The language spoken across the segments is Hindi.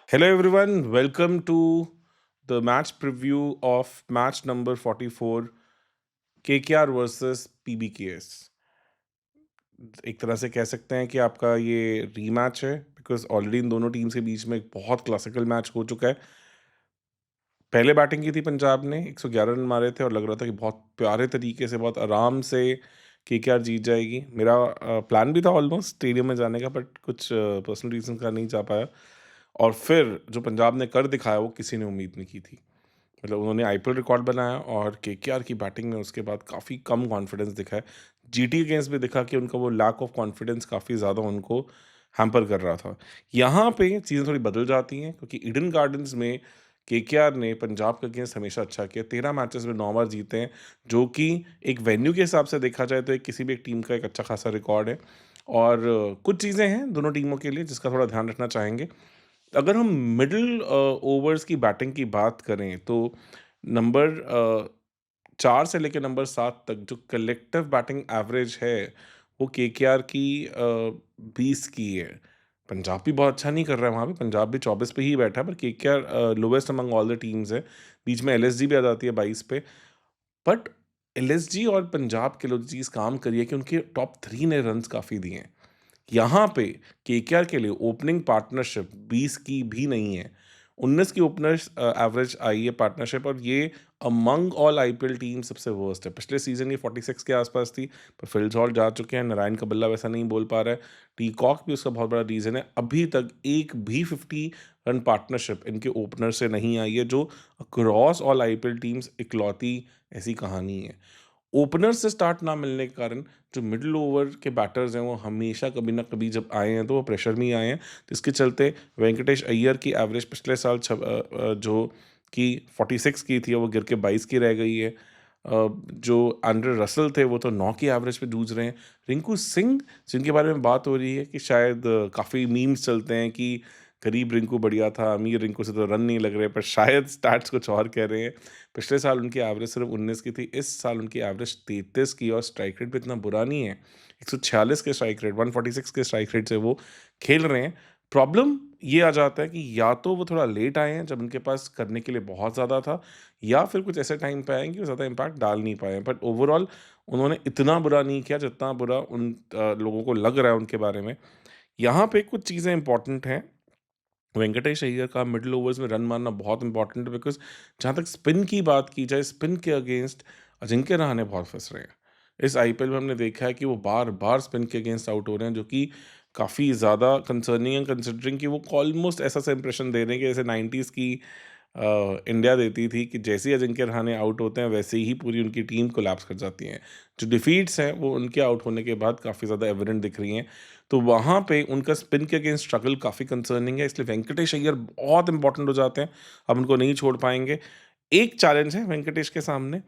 Hello everyone, welcome to the match preview of match number 44 KKR versus PBKS। एक तरह से कह सकते हैं कि आपका ये रीमैच है बिकॉज ऑलरेडी इन दोनों टीम्स के बीच में एक बहुत क्लासिकल मैच हो चुका है। पहले बैटिंग की थी पंजाब ने 111 रन मारे थे और लग रहा था कि बहुत प्यारे तरीके से बहुत आराम से केकेआर जीत जाएगी। मेरा प्लान भी था ऑलमोस्ट स्टेडियम में जाने का, बट कुछ पर्सनल रीजन का नहीं जा पाया। और फिर जो पंजाब ने कर दिखाया वो किसी ने उम्मीद नहीं की थी। मतलब उन्होंने आईपीएल रिकॉर्ड बनाया और केकेआर की बैटिंग में उसके बाद काफ़ी कम कॉन्फिडेंस दिखा है। जीटी अगेंस्ट भी दिखा कि उनका वो लैक ऑफ कॉन्फिडेंस काफ़ी ज़्यादा उनको हैम्पर कर रहा था। यहाँ पे चीज़ें थोड़ी बदल जाती हैं क्योंकि ईडन गार्डन्स में केकेआर ने पंजाब के अगेंस्ट हमेशा अच्छा किया। 13 मैचेस में 9 बार जीते हैं, जो कि एक वेन्यू के हिसाब से देखा जाए तो एक किसी भी एक टीम का एक अच्छा खासा रिकॉर्ड है। और कुछ चीज़ें हैं दोनों टीमों के लिए जिसका थोड़ा ध्यान रखना चाहेंगे। अगर हम मिडल ओवर्स की बैटिंग की बात करें तो नंबर 4 से लेके नंबर 7 तक जो कलेक्टिव बैटिंग एवरेज है वो केकेआर की 20 की है। पंजाब भी बहुत अच्छा नहीं कर रहा है वहाँ पे, पंजाब भी 24 पे ही बैठा है, पर KKR lowest among all the teams है। बीच में एलएसजी भी आ जाती है 22 पे। बट एलएसजी और पंजाब के लिए जो चीज़ काम करी है कि उनके टॉप 3 ने रन्स काफ़ी दिए हैं। यहाँ पे केकेआर के लिए ओपनिंग पार्टनरशिप 20 की भी नहीं है। 19 की ओपनर्स एवरेज आई है पार्टनरशिप, और ये अमंग ऑल आईपीएल टीम सबसे वर्स्ट है। पिछले सीज़न ये 46 के आसपास थी, पर फिल जॉर्ज जा चुके हैं, नारायण कबिल्ला वैसा नहीं बोल पा रहा है। टी कॉक भी उसका बहुत बड़ा रीज़न है। अभी तक एक भी 50 रन पार्टनरशिप इनके ओपनर से नहीं आई है, जो अक्रॉस ऑल आईपीएल टीम्स इकलौती ऐसी कहानी है। ओपनर से स्टार्ट ना मिलने के कारण जो मिडल ओवर के बैटर्स हैं वो हमेशा कभी ना कभी जब आए हैं तो वो प्रेशर में ही आए हैं, जिसके चलते वेंकटेश अय्यर की एवरेज पिछले साल जो कि 46 की थी वो गिर के 22 की रह गई है। जो एंड्रे रसल थे वो तो 9 की एवरेज पे जूझ रहे हैं। रिंकू सिंह, जिनके बारे में बात हो रही है कि शायद काफ़ी मीम्स चलते हैं कि गरीब रिंकू बढ़िया था, अमीर रिंकू से तो रन नहीं लग रहे, पर शायद स्टैट्स कुछ और कह रहे हैं। पिछले साल उनकी एवरेज सिर्फ 19 की थी, इस साल उनकी एवरेज 33 की, और स्ट्राइक रेट भी इतना बुरा नहीं है। 146 के स्ट्राइक रेट, 146 के स्ट्राइक रेट से वो खेल रहे हैं। प्रॉब्लम ये आ जाता है कि या तो वो थोड़ा लेट आए हैं जब उनके पास करने के लिए बहुत ज़्यादा था, या फिर कुछ ऐसे टाइम पे आए हैं कि वो ज़्यादा इम्पैक्ट डाल नहीं पाए हैं। बट ओवरऑल उन्होंने इतना बुरा नहीं किया जितना बुरा उन लोगों को लग रहा है उनके बारे में। यहाँ पे कुछ चीज़ें इंपॉर्टेंट हैं। वेंकटेश अय्यर का मिडल ओवर्स में रन मारना बहुत इंपॉर्टेंट है बिकॉज जहाँ तक स्पिन की बात की जाए, स्पिन के अगेंस्ट अजिंक्य रहाणे बहुत फंस रहे हैं। इस आईपीएल में हमने देखा है कि वो बार बार स्पिन के अगेंस्ट आउट हो रहे हैं, जो कि काफ़ी ज़्यादा कंसर्निंग है, कंसिडरिंग कि वो ऑलमोस्ट ऐसा सा इंप्रेशन दे रहे हैं कि जैसे 90s की इंडिया देती थी कि जैसे ही अजिंक्य रहाणे आउट होते हैं वैसे ही पूरी उनकी टीम कोलैप्स कर जाती है। जो डिफीट्स हैं वो उनके आउट होने के बाद काफ़ी ज़्यादा एविडेंट दिख रही हैं। तो वहाँ पे उनका स्पिन के अगेंस्ट स्ट्रगल काफ़ी कंसर्निंग है, इसलिए वेंकटेश अय्यर बहुत इंपॉर्टेंट हो जाते हैं। अब उनको नहीं छोड़ पाएँगे। एक चैलेंज है वेंकटेश के सामने,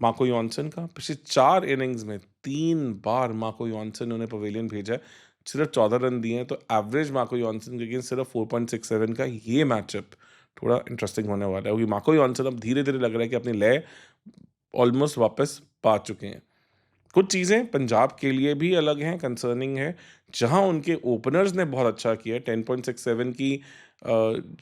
मार्को जॉनसन का। पिछले 4 इनिंग्स में 3 बार मार्को जॉनसन ने उन्हें पवेलियन भेजा है, सिर्फ 14 रन दिए हैं, तो एवरेज मार्को जॉनसन के अगेंस्ट सिर्फ 4.67 का। ये मैचअप थोड़ा इंटरेस्टिंग होने वाला है क्योंकि मार्को जॉनसन अब धीरे-धीरे लग रहा है कि अपनी लय ऑलमोस्ट वापस पा चुके हैं। कुछ चीज़ें पंजाब के लिए भी अलग हैं, कंसर्निंग है, जहाँ उनके ओपनर्स ने बहुत अच्छा किया है। 10.67 की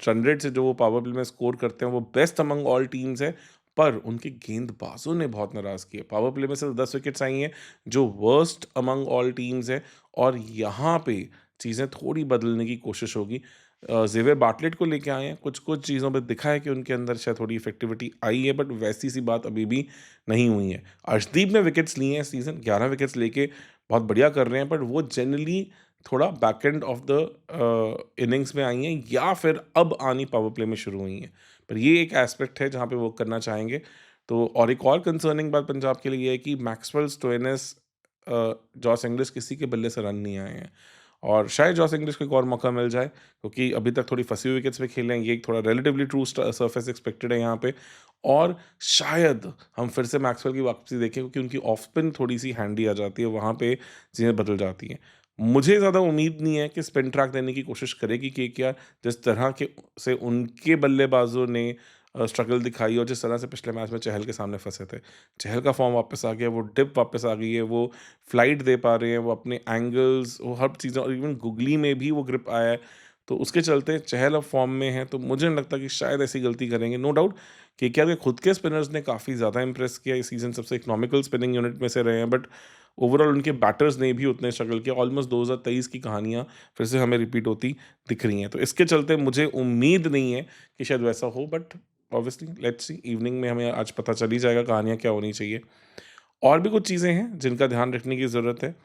रन रेट से जो वो पावर प्ले में स्कोर करते हैं, वो बेस्ट अमंग ऑल टीम्स है, पर उनके गेंदबाजों ने बहुत नाराज़ किया। पावर प्ले में सिर्फ 10 विकेट्स आई हैं, जो वर्स्ट अमंग ऑल टीम्स है, और यहाँ पे चीज़ें थोड़ी बदलने की कोशिश होगी। ज़ेवियर बार्टलेट को लेके आए हैं, कुछ-कुछ चीज़ों पे दिखा है कि उनके अंदर शायद थोड़ी इफेक्टिविटी आई है, बट वैसी-सी बात अभी भी नहीं हुई है। अर्शदीप ने विकेट्स लिए हैं इस सीज़न, 11 विकेट्स लेके बहुत बढ़िया कर रहे हैं, बट वो जनरली थोड़ा back end of the innings में आई हैं या फिर अब आनी पावर प्ले में शुरू हुई हैं। पर ये एक एस्पेक्ट है जहाँ पे वो करना चाहेंगे। तो और एक और कंसर्निंग बात पंजाब के लिए ये है कि मैक्सवेल, स्टोइनिस, जॉस इंग्लिश किसी के बल्ले से रन नहीं आए हैं, और शायद जॉस इंग्लिश को एक और मौका मिल जाए क्योंकि अभी तक थोड़ी फँसी हुई विकेट्स पे खेले हैं। ये एक थोड़ा रिलेटिवली ट्रू सरफेस एक्सपेक्टेड है यहाँ पे, और शायद हम फिर से मैक्सवेल की वापसी देखें क्योंकि उनकी ऑफ स्पिन थोड़ी-सी हैंडी आ जाती है, वहाँ पे चीज़ें बदल जाती हैं। मुझे ज़्यादा उम्मीद नहीं है कि स्पिन ट्रैक देने की कोशिश करेगी केकेआर, जिस तरह के से उनके बल्लेबाजों ने स्ट्रगल दिखाई और जिस तरह से पिछले मैच में चहल के सामने फँसे थे। चहल का फॉर्म वापस आ गया, वो डिप वापस आ गई है, वो फ्लाइट दे पा रहे हैं, वो अपने एंगल्स, वो हर चीज़ें, और इवन गुगली में भी वो ग्रिप आया है। तो उसके चलते चहल अब फॉर्म में है, तो मुझे नहीं लगता कि शायद ऐसी गलती करेंगे। नो डाउट केकेआर के खुद के स्पिनर्स ने काफ़ी ज़्यादा इंप्रेस किया इस सीज़न, सबसे इकोनॉमिकल स्पिनिंग यूनिट में से रहे हैं, बट ओवरऑल उनके बैटर्स ने भी उतने स्ट्रगल किया। ऑलमोस्ट 2023 की कहानियाँ फिर से हमें रिपीट होती दिख रही हैं। तो इसके चलते मुझे उम्मीद नहीं है कि शायद वैसा हो, but obviously let's see, evening में हमें आज पता चल ही जाएगा कहानियाँ क्या होनी चाहिए। और भी कुछ चीज़ें हैं जिनका ध्यान रखने की ज़रूरत है।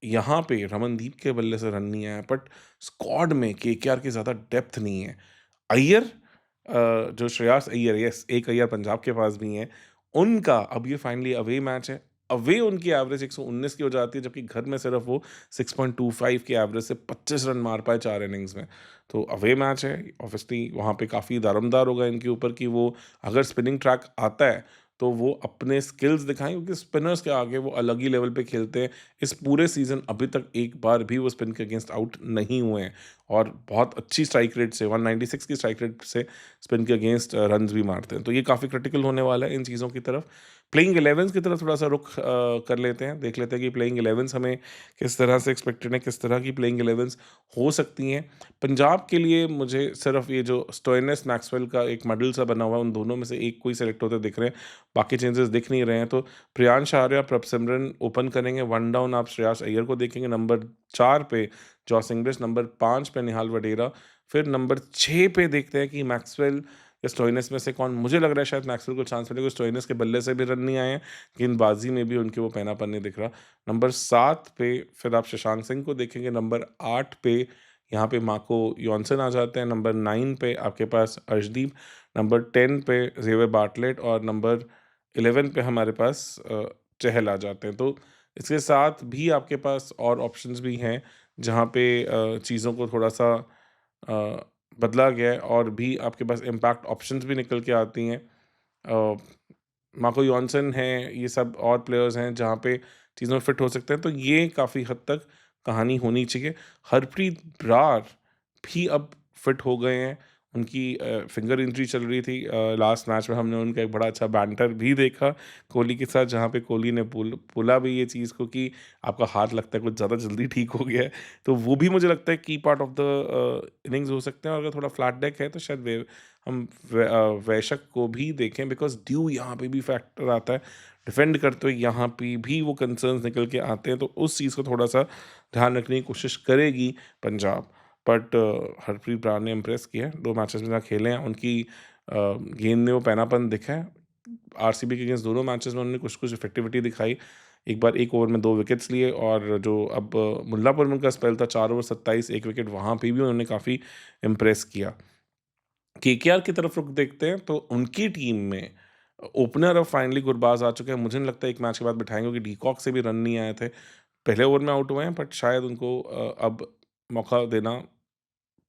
यहाँ पे रमनदीप के बल्ले से रन नहीं आया, बट स्क्वाड में केकेआर की ज़्यादा डेप्थ नहीं है। अय्यर जो श्रेयस अय्यर, यस, एक अय्यर पंजाब के पास भी हैं, उनका अब ये फाइनली अवे मैच है। अवे उनकी एवरेज 119 की हो जाती है, जबकि घर में सिर्फ वो 6.25 की एवरेज से 25 रन मार पाए 4 इनिंग्स में। तो अवे मैच है, ऑब्वियसली वहाँ पे काफ़ी दारोमदार होगा इनके ऊपर कि वो अगर स्पिनिंग ट्रैक आता है, तो वो अपने स्किल्स दिखाएँ, क्योंकि स्पिनर्स के आगे वो अलग ही लेवल पे खेलते हैं। इस पूरे सीज़न अभी तक एक बार भी वो स्पिन के अगेंस्ट आउट नहीं हुए हैं, और बहुत अच्छी स्ट्राइक रेट से 196 की स्ट्राइक रेट से स्पिन के अगेंस्ट रन्स भी मारते हैं। तो ये काफ़ी क्रिटिकल होने वाला है इन चीज़ों की तरफ। प्लेइंग 11s की तरफ थोड़ा-सा रुख कर लेते हैं, देख लेते हैं कि प्लेइंग 11s हमें किस तरह से एक्सपेक्टेड है, किस तरह की प्लेइंग 11s हो सकती हैं। पंजाब के लिए मुझे सिर्फ ये जो स्टोइनिस मैक्सवेल का एक मॉडल सा बना हुआ है, उन दोनों में से एक को ही सेलेक्ट होते दिख रहे हैं, बाकी चेंजेस दिख नहीं रहे हैं। तो प्रियांश आर्या, प्रभसिमरन ओपन करेंगे, वन डाउन आप श्रेयस अय्यर को देखेंगे, नंबर 4 पे जॉस इंग्लिश, नंबर 5 पे निहाल वडेरा, फिर नंबर 6 पे देखते हैं कि मैक्सवेल या स्टोइनिस में से कौन। मुझे लग रहा है शायद मैक्सवेल को चांस मिलेगा, स्टोइनिस के बल्ले से भी रन नहीं आए हैं, गेंदबाजी में भी उनके वो पैनापन नहीं दिख रहा। नंबर 7 पे फिर आप शशांक सिंह को देखेंगे, नंबर 8 पे यहाँ पे मार्को यॉन्सन आ जाते हैं, नंबर 9 पे आपके पास अर्शदीप, नंबर 10 पे ज़ेवियर बार्टलेट, और नंबर 11 पे हमारे पास चहल आ जाते हैं। तो इसके साथ भी आपके पास और ऑप्शंस भी हैं, जहाँ पे चीज़ों को थोड़ा-सा अ, बदला गया है, और भी आपके पास इम्पैक्ट ऑप्शंस भी निकल के आती हैं। अ, मार्को यॉन्सन हैं, ये सब और प्लेयर्स हैं जहाँ पे चीज़ों में फिट हो सकते हैं, तो ये काफ़ी हद तक कहानी होनी चाहिए। हरप्रीत ब्रार भी अब फिट हो गए हैं, उनकी फिंगर इंजरी चल रही थी। लास्ट मैच में हमने उनका एक बड़ा अच्छा बैंटर भी देखा कोहली के साथ, जहाँ पे कोहली ने बोला भी ये चीज़ को कि आपका हाथ लगता है कुछ ज़्यादा जल्दी ठीक हो गया है। तो वो भी मुझे लगता है की पार्ट ऑफ द इनिंग्स हो सकते हैं, और अगर थोड़ा फ्लैट डेक है तो शायद हम वैशक को भी देखें, बिकॉज़ ड्यू यहाँ पे भी फैक्टर आता है। डिफेंड करते हुए यहाँ पे भी वो कंसर्न्स निकल के आते हैं, तो उस चीज़ को थोड़ा-सा ध्यान रखने की कोशिश करेगी पंजाब। बट हरप्रीत ब्रार ने इम्प्रेस किया है, 2 मैचेस में जहाँ खेले हैं, उनकी गेंद में वो पैनापन दिखा है। आरसीबी के अगेंस्ट दोनों मैचेस में उन्होंने कुछ-कुछ इफेक्टिविटी दिखाई। एक बार 1 ओवर में 2 विकेट्स लिए, और जो अब मुल्लापुर में उनका स्पेल था 4 ओवर 27 1 विकेट, वहाँ पे भी उन्होंने काफ़ी इम्प्रेस किया। केकेआर की तरफ रुख देखते हैं, तो उनकी टीम में ओपनर अब फाइनली गुरबाज आ चुके हैं। मुझे नहीं लगता एक मैच के बाद बिठाएँगे, क्योंकि डी कॉक से भी रन नहीं आए थे। पहले ओवर में आउट हुए हैं, बट शायद उनको अब मौका देना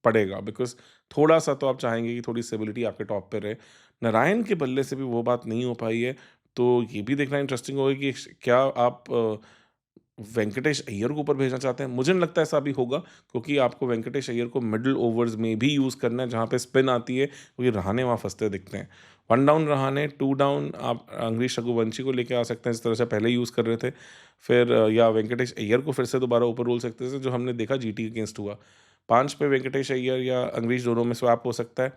पड़ेगा, बिकॉज़ थोड़ा-सा तो आप चाहेंगे कि थोड़ी स्टेबिलिटी आपके टॉप पे रहे। नारायण के बल्ले से भी वो बात नहीं हो पाई है, तो ये भी देखना इंटरेस्टिंग होगा कि क्या आप वेंकटेश अय्यर को ऊपर भेजना चाहते हैं? मुझे नहीं लगता ऐसा अभी होगा, क्योंकि आपको वेंकटेश अय्यर को मिडल ओवर्स में भी यूज़ करना है, जहाँ पे स्पिन आती है, क्योंकि रहाणे वहाँ फँसते दिखते हैं। 1 डाउन रहाणे, 2 डाउन आप अंग्रेज रघुवंशी को लेके आ सकते हैं, जिस तरह से पहले यूज़ कर रहे थे। फिर या वेंकटेश अय्यर को फिर से दोबारा ऊपर रोल सकते थे, जो हमने देखा जीटी के अगेंस्ट हुआ। 5 पे वेंकटेश अय्यर या अंग्रेज, दोनों में स्वैप हो सकता है।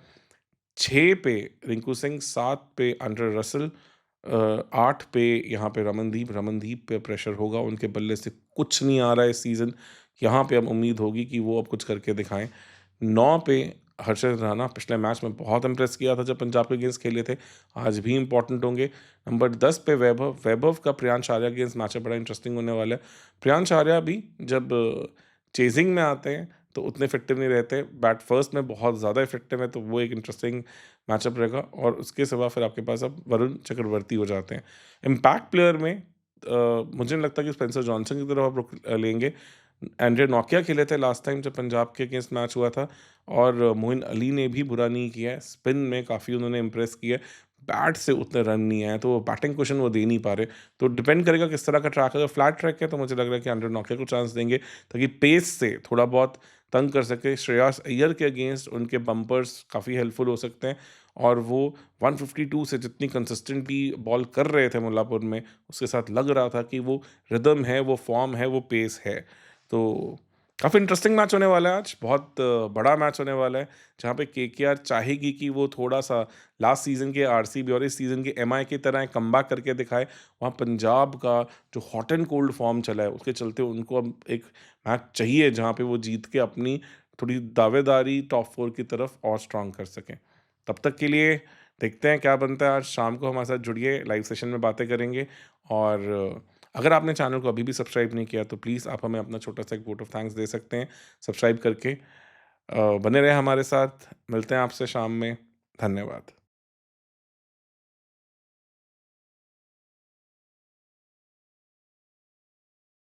6 पे रिंकू सिंह, 7 पे एंड्रे रसल, 8 पे यहाँ पे रमनदीप पे प्रेशर होगा, उनके बल्ले से कुछ नहीं आ रहा है इस सीज़न। यहाँ पे अब उम्मीद होगी कि वो अब कुछ करके दिखाएँ। 9 पे हर्षद राणा, पिछले मैच में बहुत इम्प्रेस किया था जब पंजाब के अगेंस्ट खेले थे, आज भी इम्पोर्टेंट होंगे। नंबर 10 पे वैभव का प्रियांश आर्या के अगेंस्ट मैचअप बड़ा इंटरेस्टिंग होने वाला है। प्रियांश आर्या भी जब चेज़िंग में आते हैं, तो उतने इफेक्टिव नहीं रहते। बैट फर्स्ट में बहुत ज़्यादा इफेक्टिव है, तो वो एक इंटरेस्टिंग मैचअप रहेगा, और उसके सिवा फिर आपके पास अब वरुण चक्रवर्ती हो जाते हैं। इम्पैक्ट प्लेयर में मुझे नहीं लगता कि स्पेंसर जॉनसन की तरफ आप रुख लेंगे। एंड्रे नोकिया खेले थे लास्ट टाइम जब पंजाब के अगेंस्ट मैच हुआ था, और मोइन अली ने भी बुरा नहीं किया है। स्पिन में काफ़ी उन्होंने इम्प्रेस किया है। बैट से उतने रन नहीं आए, तो वो बैटिंग कुशन वो दे नहीं पा रहे। तो डिपेंड करेगा किस तरह का ट्रैक है। अगर फ्लैट ट्रैक है, तो मुझे लग रहा है कि एंड्रे नोकिया को चांस देंगे, ताकि पेस से थोड़ा बहुत तंग कर सके। श्रेयस अय्यर के अगेंस्ट उनके बम्पर्स काफ़ी हेल्पफुल हो सकते हैं, और वो 152 से जितनी कंसिस्टेंटली बॉल कर रहे थे मुल्लापुर में, उसके साथ लग रहा था कि वो रिदम है, वो फॉर्म है, वो पेस है। तो काफ़ी इंटरेस्टिंग मैच होने वाला है आज, बहुत बड़ा मैच होने वाला है, जहाँ पे केकेआर चाहेगी कि वो थोड़ा-सा लास्ट सीज़न के आरसीबी और इस सीज़न के एमआई की तरह कमबैक करके दिखाए। वहाँ पंजाब का जो हॉट एंड कोल्ड फॉर्म चला है, उसके चलते उनको अब एक मैच चाहिए, जहाँ पे वो जीत के अपनी थोड़ी दावेदारी टॉप 4 की तरफ और स्ट्रॉन्ग कर सकें। तब तक के लिए देखते हैं क्या बनता है। आज शाम को हमारे साथ जुड़िए, लाइव सेशन में बातें करेंगे। और अगर आपने चैनल को अभी भी सब्सक्राइब नहीं किया तो प्लीज़ आप हमें अपना छोटा-सा एक वोट ऑफ थैंक्स दे सकते हैं, सब्सक्राइब करके। बने रहें हमारे साथ, मिलते हैं आपसे शाम में। धन्यवाद।